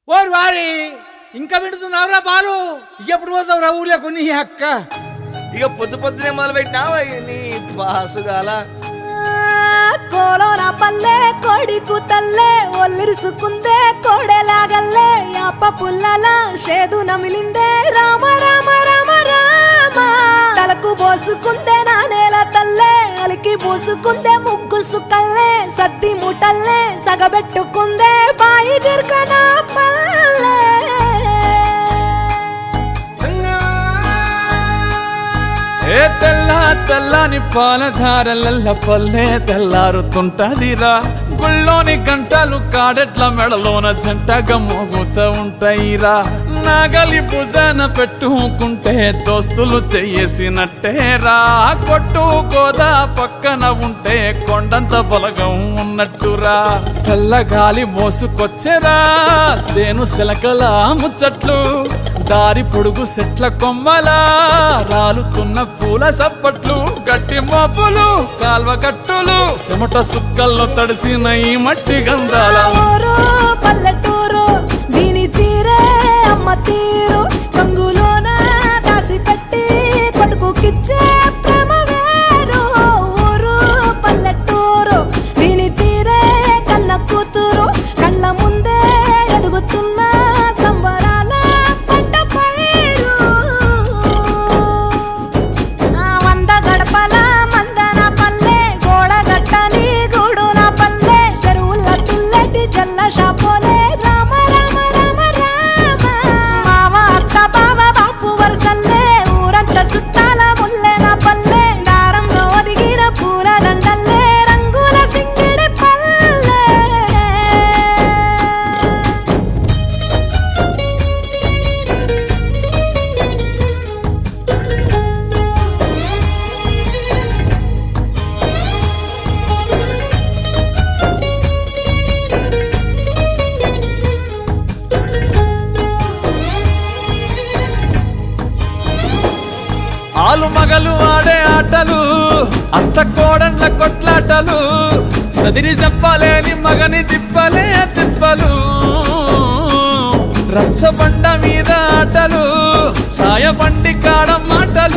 ఓరు వారి ఇంకా వింటున్నావురా బాలు? ఎప్పుడు పోతావురా ఊళ్ళో నీ అక్క? ఇక పొద్దు పొద్దునే మొదలు పెట్టినావా నీ బాసుగాల? కోలోన పల్లె కోడి కూతల్లే ఒల్లిరుసుకుందే కోడెలాగల్లే యాప పుల్లల షేదు నమిలిందే రామ రామ రామ రామ తలకు పోసుకుందే నా నేల తల్లే అలికి పూసుకుందే ముగ్గు సుక్కల్లే సద్ది ముటల్లే సగబెట్టుకుందే బాయి దిర్కన పల్లె ఏ తెల్ల తెల్లని పాలధారలల్ల పల్లె తెల్లారుతుంటదిరా. గుళ్ళోని గంటలు కాడెట్ల మెడలోన జంటగా మోగుతూ ఉంటాయిరా. నాగలి భుజాన పెట్టుకుంటే దోస్తులు చెయ్యేసినట్టేరా. కొట్టు గోదా పక్కన ఉంటే కొండంత బలగం ఉన్నట్టురా. చల్లగాలి మోసుకొచ్చెరా సేను శిలకల ముచ్చట్లు. దారి పొడుగు చెట్ల కొమ్మలా రాలుతున్న పూల సప్పట్లు. గట్టి మోపులు కాల్వ కట్టులు చెమట సుక్కల్లో తడిసిన ఈ మట్టి గంధాల ఊరు పల్లెటూరు దీని తీరే అమ్మ తీరు. కంగులోన దాసి పెట్టి కొడుకుకిచ్చే ప్రేమ వేరు. ఊరు పల్లెటూరు దీని తీరే కన్న కూతురు. కళ్ళ ముందే ఎదుగుతున్న సంబరాల పంట పైరు. వంద గడపల మందన పల్లె గోడగట్టని గూడున పల్లె చెరువుల తుల్లటి జల్ల షాపోలే రామ రామ రామ రామ మామ అత్త బావ బాపు వరసల్లే ఊరంత సుట్టాల ముల్లెన పల్లె. దారంలో ఒదిగిన పూల దండల్లే రంగుల సింగిడి పల్లె. ఆలు మగలు ఆడే ఆటలు అత్త కోడళ్ళ కొట్లాటలు. సదిరి చెప్పలేని మగని తిప్పలే తిప్పలు. రచ్చబండ మీద ఆటలు ఛాయ బండి కాడమ్మ